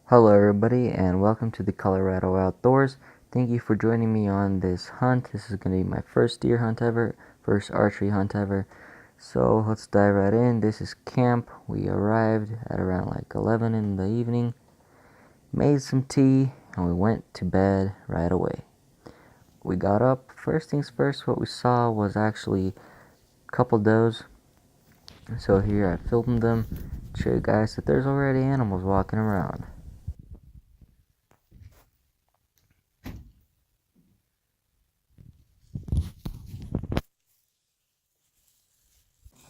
Hello everybody and welcome to the Colorado Outdoors. Thank you for joining me on this hunt. This is going to be my first deer hunt ever, first archery hunt ever. So let's dive right in. This is camp. We arrived at around like 11 in the evening, made some tea, and we went to bed right away. We got up, first things first, what we saw was actually a couple does. So here I filmed them, show you guys that there's already animals walking around.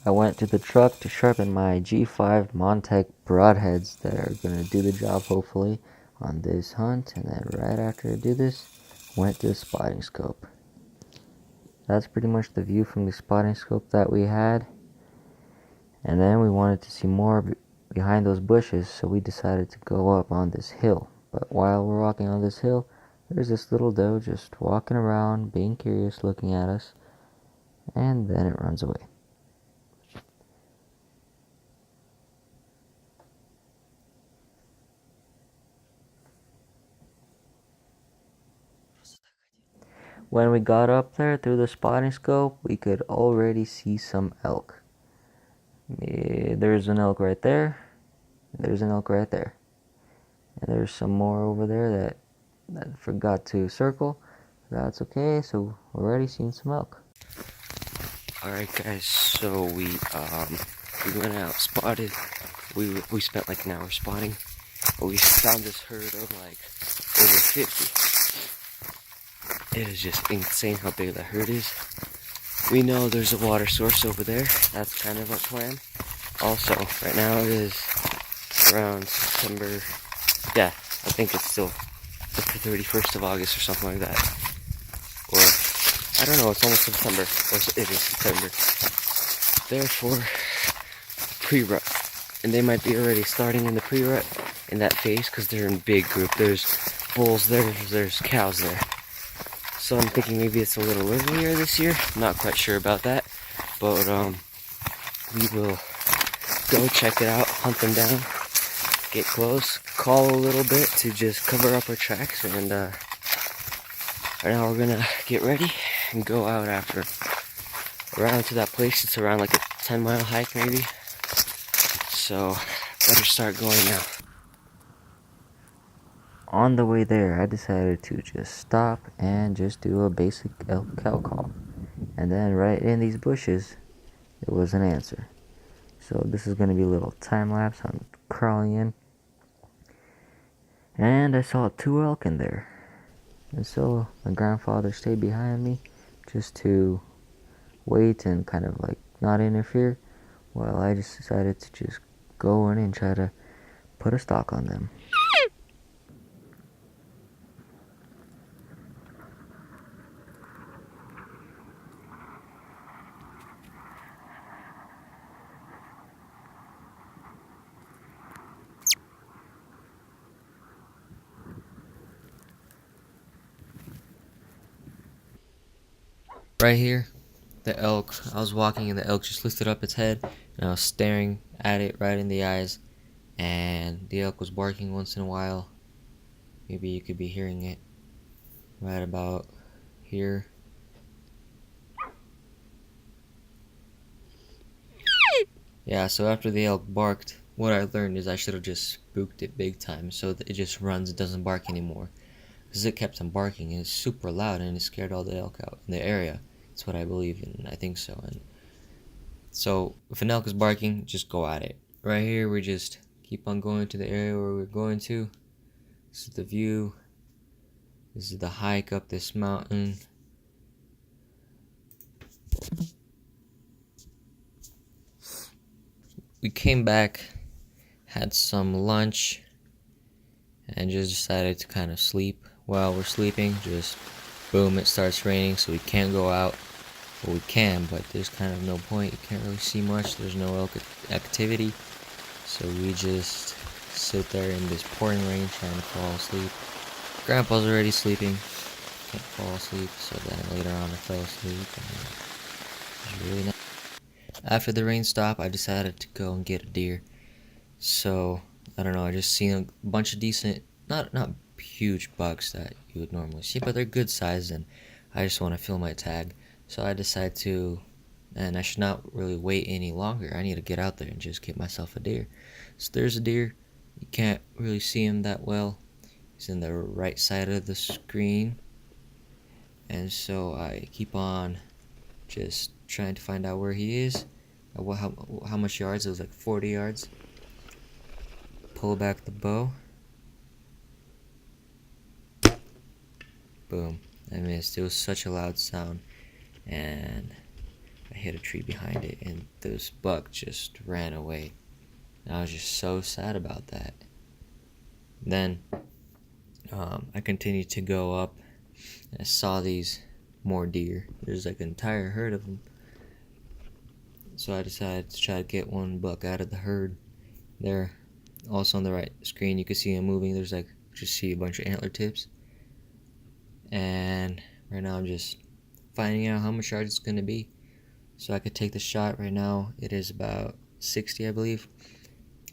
I went to the truck to sharpen my G5 Montec broadheads that are going to do the job hopefully on this hunt, and then right after I do this, went to the spotting scope. That's pretty much the view from the spotting scope that we had, and then we wanted to see more behind those bushes, so we decided to go up on this hill. But while we're walking on this hill, there's this little doe just walking around, being curious, looking at us, and then it runs away. When we got up there through the spotting scope, we could already see some elk. There's an elk right there. There's an elk right there. And there's some more over there that I forgot to circle. That's okay, so we're already seeing some elk. Alright guys, so we went out, spotted. We spent like an hour spotting. But we found this herd of like over 50. It is just insane how big that herd is. We know there's a water source over there. That's kind of our plan. Also, right now it is around September. Yeah, I think it's still the 31st of August or something like that. Or, I don't know, it's almost September. Or it is September. Therefore, pre-rut. And they might be already starting in the pre-rut in that phase because they're in big group. There's bulls there, there's cows there. So I'm thinking maybe it's a little earlier this year. Not quite sure about that. But we will go check it out, hunt them down, get close, call a little bit to just cover up our tracks, and right now we're gonna get ready and go out after around to that place. It's around like a 10-mile hike maybe. So better start going now. On the way there, I decided to just stop and just do a basic elk cow call. And then right in these bushes, it was an answer. So this is going to be a little time lapse. I'm crawling in. And I saw 2 elk in there. And so my grandfather stayed behind me just to wait and kind of like not interfere, while I just decided to just go in and try to put a stalk on them. Right here, the elk, I was walking and the elk just lifted up its head and I was staring at it right in the eyes, and the elk was barking once in a while. Maybe you could be hearing it right about here. Yeah, so after the elk barked, what I learned is I should have just spooked it big time so that it just runs and doesn't bark anymore. Because it kept on barking and it's super loud and it scared all the elk out in the area. That's what I believe and I think so. And so if an elk is barking, just go at it. Right here, we just keep on going to the area where we're going to. This is the view. This is the hike up this mountain. We came back, had some lunch, and just decided to kind of sleep. While we're sleeping, just boom, it starts raining, so we can't go out. Well, we can, but there's kind of no point. You can't really see much. There's no elk activity. So we just sit there in this pouring rain trying to fall asleep. Grandpa's already sleeping. Can't fall asleep, so then later on I fell asleep. And it was really nice. After the rain stopped, I decided to go and get a deer. So I don't know, I just seen a bunch of decent, not huge bucks that you would normally see, but they're good size, and I just want to fill my tag. So I decided to, and I should not really wait any longer. I need to get out there and just get myself a deer. So there's a deer. You can't really see him that well. He's in the right side of the screen. And so I keep on just trying to find out where he is. How much yards? It was like 40 yards. Pull back the bow. Boom. I missed. It was such a loud sound. And I hit a tree behind it, and this buck just ran away. And I was just so sad about that. Then I continued to go up, and I saw these more deer. There's like an entire herd of them. So I decided to try to get one buck out of the herd. There, also on the right screen, you can see him moving. There's like, just see a bunch of antler tips. And right now I'm just finding out how much yards it's going to be, so I could take the shot. Right now it is about 60, I believe.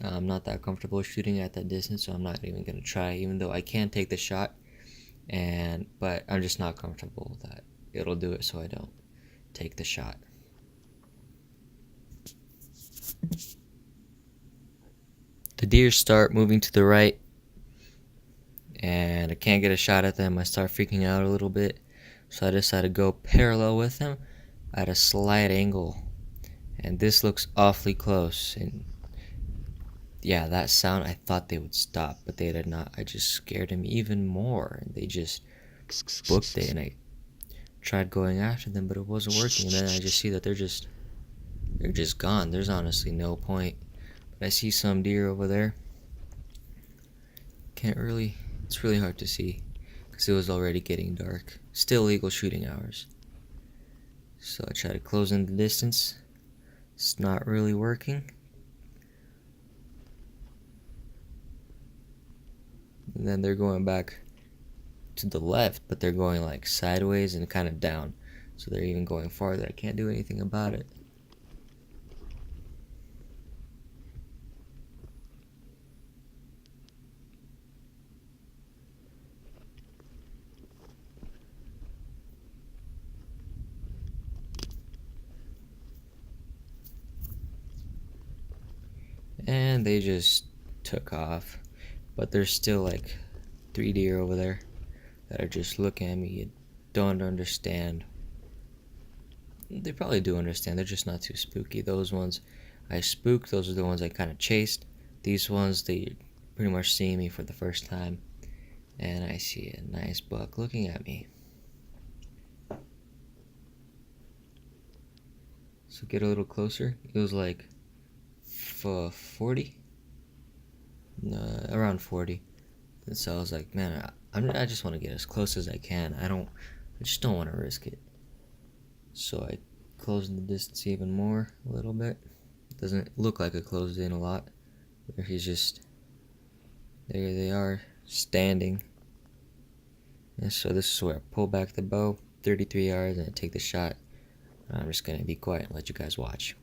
I'm not that comfortable shooting at that distance, so I'm not even going to try, even though I can take the shot, but I'm just not comfortable that it'll do it, so I don't take the shot. The deer start moving to the right, and I can't get a shot at them. I start freaking out a little bit, so I decided to go parallel with them at a slight angle, and this looks awfully close. And yeah, that sound, I thought they would stop, but they did not. I just scared them even more, and they just booked it. And I tried going after them, but it wasn't working. And then I just see that they're just gone. There's honestly no point. But I see some deer over there. It's really hard to see because it was already getting dark. Still legal shooting hours. So I try to close in the distance. It's not really working. And then they're going back to the left, but they're going like sideways and kind of down. So they're even going farther. I can't do anything about it. And they just took off. But there's still like 3 deer over there that are just looking at me. You don't understand. They probably do understand. They're just not too spooky. Those ones I spooked. Those are the ones I kind of chased. These ones, they pretty much see me for the first time. And I see a nice buck looking at me. So get a little closer. It was like 40? No, around 40. And so I was like, man, I just want to get as close as I can. I just don't want to risk it. So I closed the distance even more, a little bit. It doesn't look like I closed in a lot. There they are, standing. And so this is where I pull back the bow, 33 yards, and I take the shot. I'm just going to be quiet and let you guys watch.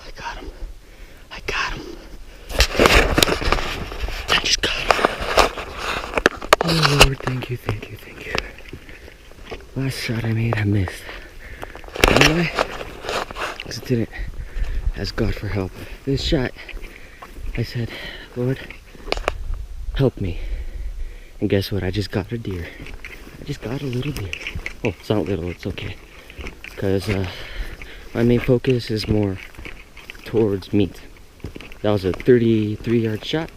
I got him. I just got him. Oh Lord, thank you. Last shot I made, I missed. You know why? Because I didn't ask God for help. This shot, I said, Lord, help me. And guess what? I just got a deer. I just got a little deer. Oh, it's not little, it's okay. Because my main focus is more towards meat. That was a 33-yard shot.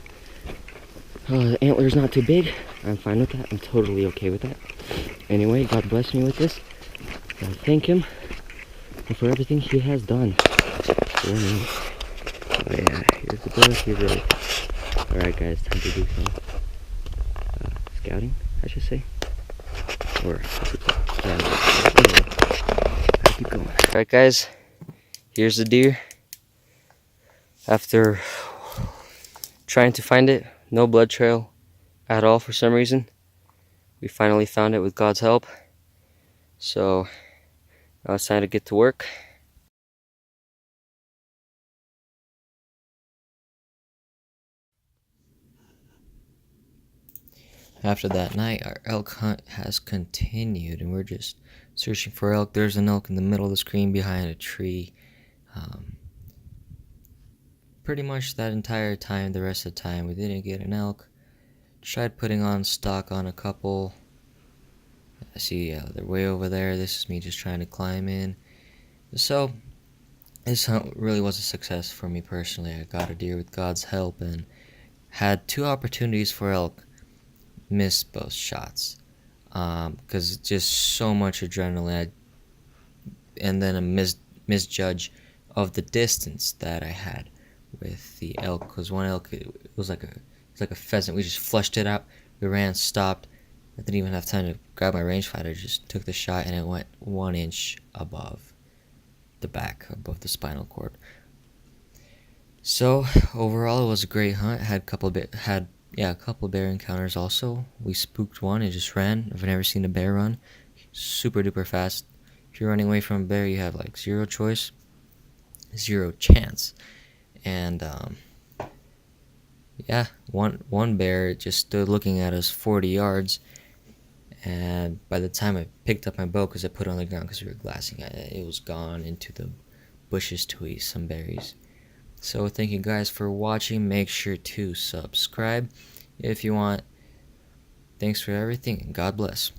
The antler's not too big. I'm fine with that. I'm totally okay with that. Anyway, God bless me with this. I thank Him for everything He has done for me. Oh yeah, here's the book. Here's everything. Alright guys, time to do some scouting, I should say. Or, what's it called? Yeah, anyway, I keep going. Alright guys, here's the deer. After trying to find it, no blood trail at all for some reason. We finally found it with God's help. So, now it's time to get to work. After that night, our elk hunt has continued, and we're just searching for elk. There's an elk in the middle of the screen behind a tree. Pretty much that entire time, the rest of the time, we didn't get an elk. Tried putting on stock on a couple. I see they're way over there. This is me just trying to climb in. So, this hunt really was a success for me personally. I got a deer with God's help and had 2 opportunities for elk. Missed both shots because just so much adrenaline, and then a misjudge of the distance that I had with the elk. Because one elk, it was like a pheasant. We just flushed it out. We ran, stopped. I didn't even have time to grab my rangefinder. Just took the shot, and it went 1 inch above the back, above the spinal cord. So overall, it was a great hunt. Had a couple bear encounters also. We spooked one and just ran. I've never seen a bear run. Super duper fast. If you're running away from a bear, you have like 0 choice, 0 chance. And yeah, one bear just stood looking at us 40 yards. And by the time I picked up my bow, because I put it on the ground because we were glassing, it was gone into the bushes to eat some berries. So thank you guys for watching. Make sure to subscribe if you want. Thanks for everything, and God bless.